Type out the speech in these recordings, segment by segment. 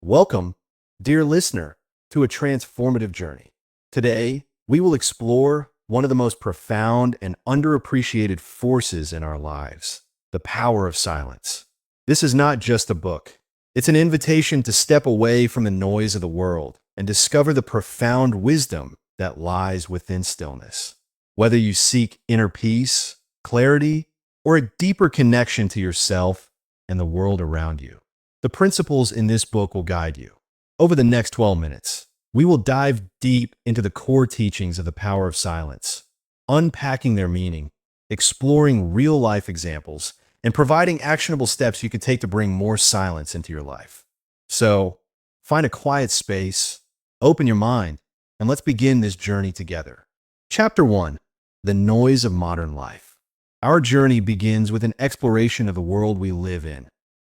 Welcome, dear listener, to a transformative journey. Today, we will explore one of the most profound and underappreciated forces in our lives, the power of silence. This is not just a book. It's an invitation to step away from the noise of the world and discover the profound wisdom that lies within stillness. Whether you seek inner peace, clarity, or a deeper connection to yourself and the world around you, the principles in this book will guide you. Over the next 12 minutes, we will dive deep into the core teachings of the power of silence, unpacking their meaning, exploring real-life examples, and providing actionable steps you can take to bring more silence into your life. So, find a quiet space, open your mind, and let's begin this journey together. Chapter 1: The Noise of Modern Life. Our journey begins with an exploration of the world we live in,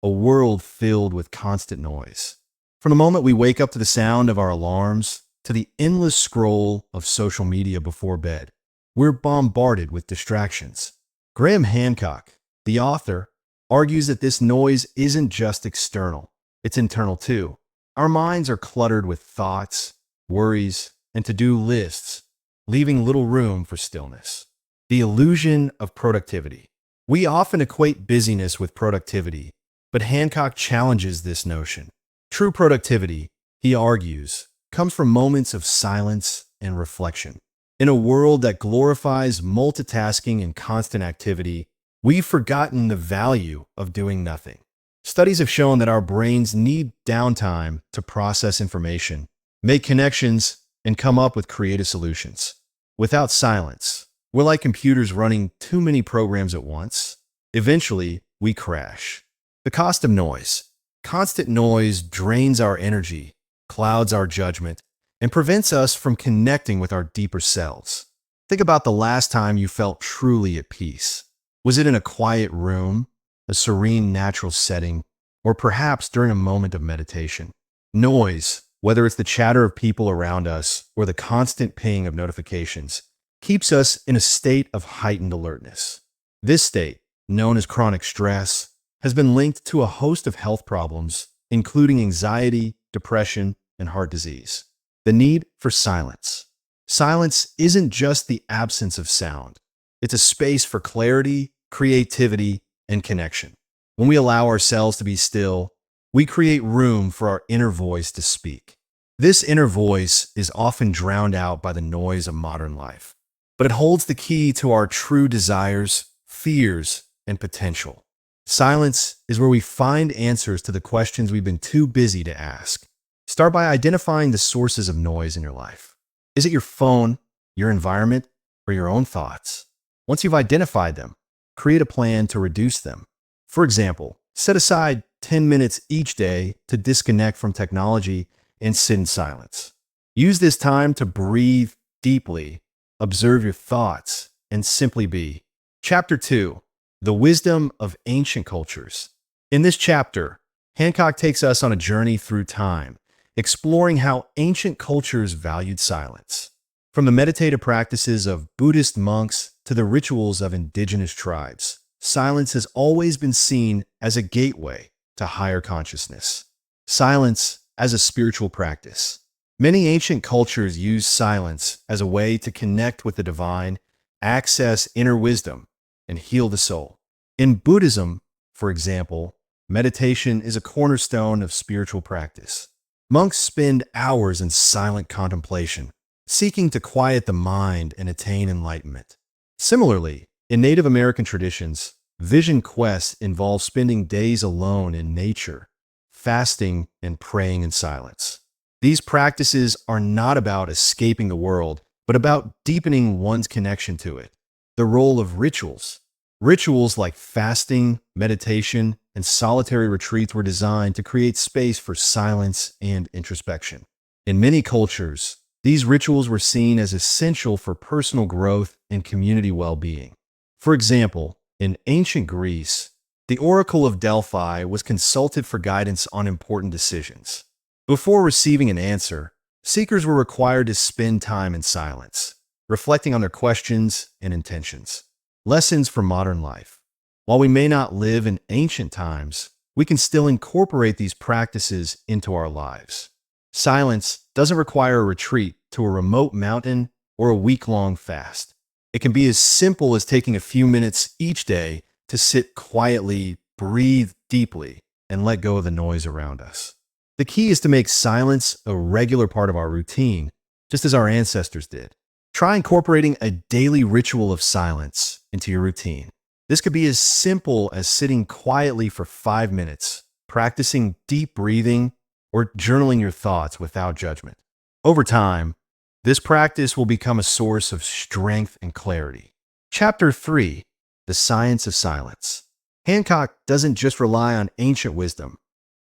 a world filled with constant noise. From the moment we wake up to the sound of our alarms, to the endless scroll of social media before bed, we're bombarded with distractions. Graham Hancock, the author, argues that this noise isn't just external, it's internal too. Our minds are cluttered with thoughts, worries, and to-do lists, leaving little room for stillness. The illusion of productivity. We often equate busyness with productivity, but Hancock challenges this notion. True productivity, he argues, comes from moments of silence and reflection. In a world that glorifies multitasking and constant activity, we've forgotten the value of doing nothing. Studies have shown that our brains need downtime to process information, make connections, and come up with creative solutions. Without silence, we're like computers running too many programs at once. Eventually, we crash. The cost of noise. Constant noise drains our energy, clouds our judgment, and prevents us from connecting with our deeper selves. Think about the last time you felt truly at peace. Was it in a quiet room, a serene natural setting, or perhaps during a moment of meditation? Noise, whether it's the chatter of people around us or the constant ping of notifications, keeps us in a state of heightened alertness. This state, known as chronic stress, has been linked to a host of health problems, including anxiety, depression, and heart disease. The need for silence. Silence isn't just the absence of sound. It's a space for clarity, creativity, and connection. When we allow ourselves to be still, we create room for our inner voice to speak. This inner voice is often drowned out by the noise of modern life, but it holds the key to our true desires, fears, and potential. Silence is where we find answers to the questions we've been too busy to ask. Start by identifying the sources of noise in your life. Is it your phone, your environment, or your own thoughts? Once you've identified them, create a plan to reduce them. For example, set aside 10 minutes each day to disconnect from technology and sit in silence. Use this time to breathe deeply, observe your thoughts, and simply be. Chapter 2: The Wisdom of Ancient Cultures. In this chapter, Hancock takes us on a journey through time, exploring how ancient cultures valued silence. From the meditative practices of Buddhist monks to the rituals of indigenous tribes, silence has always been seen as a gateway to higher consciousness. Silence as a spiritual practice. Many ancient cultures use silence as a way to connect with the divine, access inner wisdom, and heal the soul. In Buddhism, for example, meditation is a cornerstone of spiritual practice. Monks spend hours in silent contemplation, seeking to quiet the mind and attain enlightenment. Similarly, in Native American traditions, vision quests involve spending days alone in nature, fasting and praying in silence. These practices are not about escaping the world, but about deepening one's connection to it. The role of rituals. Rituals like fasting, meditation, and solitary retreats were designed to create space for silence and introspection. In many cultures, these rituals were seen as essential for personal growth and community well-being. For example, in ancient Greece, the Oracle of Delphi was consulted for guidance on important decisions. Before receiving an answer, seekers were required to spend time in silence, reflecting on their questions and intentions. Lessons for modern life. While we may not live in ancient times, we can still incorporate these practices into our lives. Silence doesn't require a retreat to a remote mountain or a week-long fast. It can be as simple as taking a few minutes each day to sit quietly, breathe deeply, and let go of the noise around us. The key is to make silence a regular part of our routine, just as our ancestors did. Try incorporating a daily ritual of silence into your routine. This could be as simple as sitting quietly for 5 minutes, practicing deep breathing, or journaling your thoughts without judgment. Over time, this practice will become a source of strength and clarity. Chapter 3: The Science of Silence. Hancock doesn't just rely on ancient wisdom.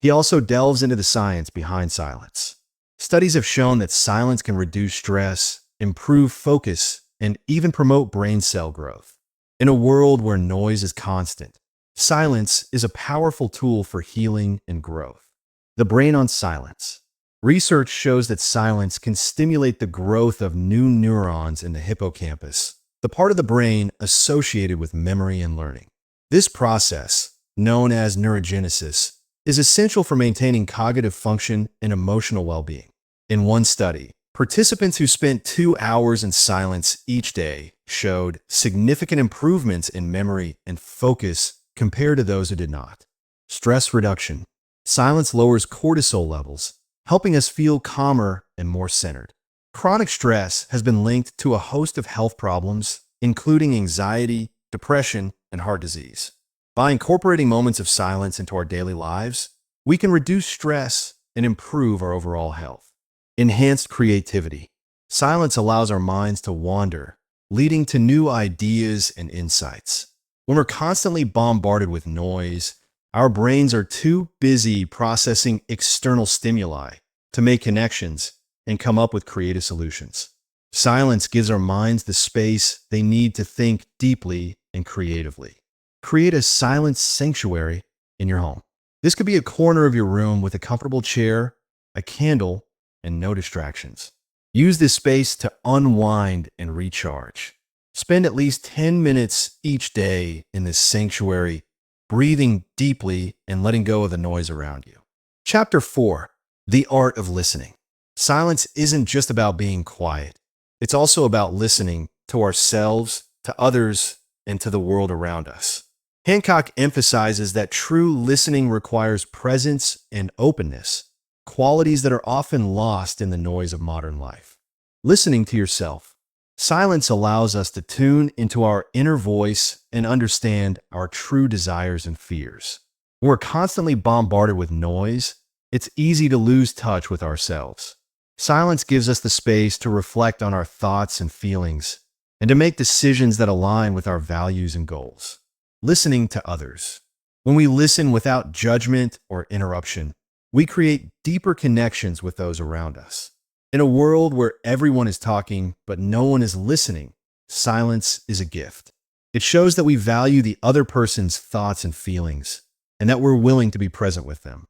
He also delves into the science behind silence. Studies have shown that silence can reduce stress, improve focus, and even promote brain cell growth. In a world where noise is constant, silence is a powerful tool for healing and growth. The brain on silence. Research shows that silence can stimulate the growth of new neurons in the hippocampus, the part of the brain associated with memory and learning. This process, known as neurogenesis, is essential for maintaining cognitive function and emotional well-being. In one study, participants who spent 2 hours in silence each day showed significant improvements in memory and focus compared to those who did not. Stress reduction. Silence lowers cortisol levels, helping us feel calmer and more centered. Chronic stress has been linked to a host of health problems, including anxiety, depression, and heart disease. By incorporating moments of silence into our daily lives, we can reduce stress and improve our overall health. Enhanced creativity. Silence allows our minds to wander, leading to new ideas and insights. When we're constantly bombarded with noise, our brains are too busy processing external stimuli to make connections and come up with creative solutions. Silence gives our minds the space they need to think deeply and creatively. Create a silence sanctuary in your home. This could be a corner of your room with a comfortable chair, a candle, and no distractions. Use this space to unwind and recharge. Spend at least 10 minutes each day in this sanctuary, breathing deeply and letting go of the noise around you. Chapter 4: The Art of Listening. Silence isn't just about being quiet. It's also about listening to ourselves, to others, and to the world around us. Hancock emphasizes that true listening requires presence and openness, qualities that are often lost in the noise of modern life. Listening to yourself. Silence allows us to tune into our inner voice and understand our true desires and fears. When we're constantly bombarded with noise, it's easy to lose touch with ourselves. Silence gives us the space to reflect on our thoughts and feelings and to make decisions that align with our values and goals. Listening to others. When we listen without judgment or interruption, we create deeper connections with those around us. In a world where everyone is talking but no one is listening, silence is a gift. It shows that we value the other person's thoughts and feelings and that we're willing to be present with them.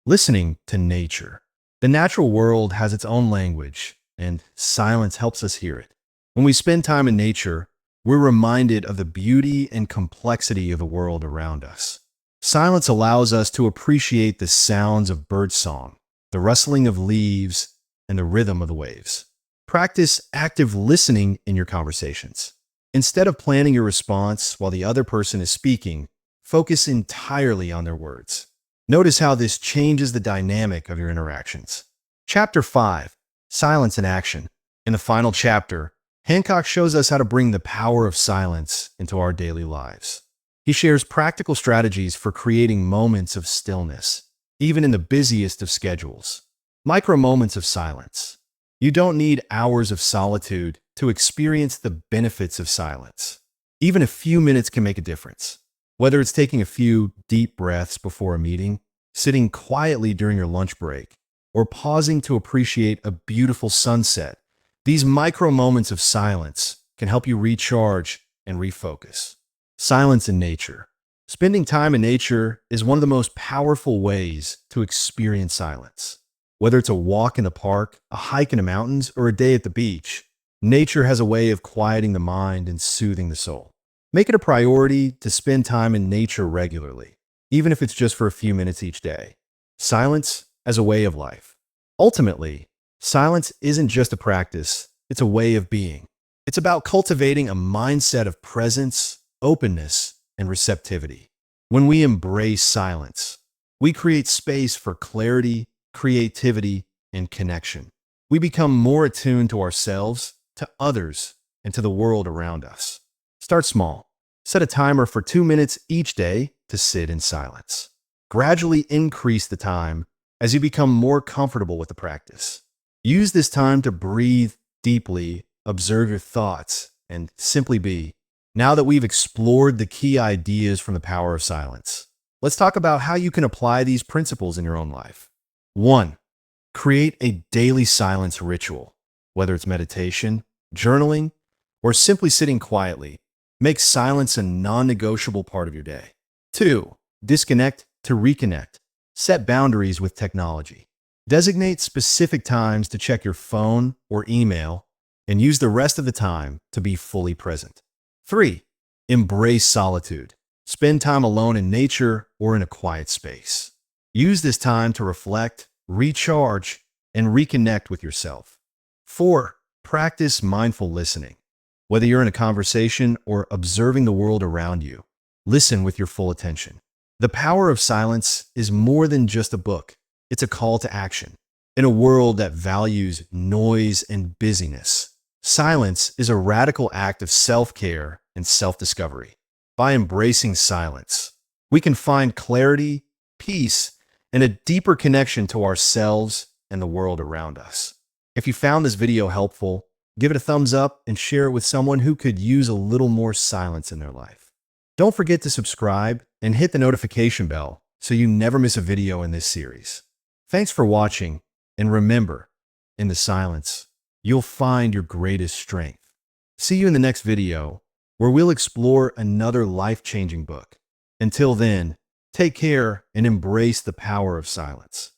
Listening to nature. The natural world has its own language, and silence helps us hear it. When we spend time in nature, we're reminded of the beauty and complexity of the world around us. Silence allows us to appreciate the sounds of birdsong, the rustling of leaves, and the rhythm of the waves. Practice active listening in your conversations. Instead of planning your response while the other person is speaking, focus entirely on their words. Notice how this changes the dynamic of your interactions. Chapter 5: Silence in Action. In the final chapter, Hancock shows us how to bring the power of silence into our daily lives. He shares practical strategies for creating moments of stillness, even in the busiest of schedules. Micro moments of silence. You don't need hours of solitude to experience the benefits of silence. Even a few minutes can make a difference. Whether it's taking a few deep breaths before a meeting, sitting quietly during your lunch break, or pausing to appreciate a beautiful sunset, these micro moments of silence can help you recharge and refocus. Silence in nature. Spending time in nature is one of the most powerful ways to experience silence. Whether it's a walk in the park, a hike in the mountains, or a day at the beach, nature has a way of quieting the mind and soothing the soul. Make it a priority to spend time in nature regularly. even if it's just for a few minutes each day. Silence as a way of life. Ultimately, silence isn't just a practice, it's a way of being. It's about cultivating a mindset of presence, openness, and receptivity. When we embrace silence, we create space for clarity, creativity, and connection. We become more attuned to ourselves, to others, and to the world around us. Start small. Set a timer for 2 minutes each day to sit in silence. Gradually increase the time as you become more comfortable with the practice. Use this time to breathe deeply, observe your thoughts, and simply be. Now that we've explored the key ideas from the power of silence, let's talk about how you can apply these principles in your own life. 1. Create a daily silence ritual. Whether it's meditation, journaling, or simply sitting quietly, make silence a non-negotiable part of your day. 2. Disconnect to reconnect. Set boundaries with technology. Designate specific times to check your phone or email, and use the rest of the time to be fully present. 3. Embrace solitude. Spend time alone in nature or in a quiet space. Use this time to reflect, recharge, and reconnect with yourself. 4. Practice mindful listening. Whether you're in a conversation or observing the world around you, listen with your full attention. The power of silence is more than just a book. It's a call to action. In a world that values noise and busyness, silence is a radical act of self-care and self-discovery. By embracing silence, we can find clarity, peace, and a deeper connection to ourselves and the world around us. If you found this video helpful, give it a thumbs up and share it with someone who could use a little more silence in their life. Don't forget to subscribe and hit the notification bell so you never miss a video in this series. Thanks for watching, and remember, in the silence, you'll find your greatest strength. See you in the next video, where we'll explore another life-changing book. Until then, take care and embrace the power of silence.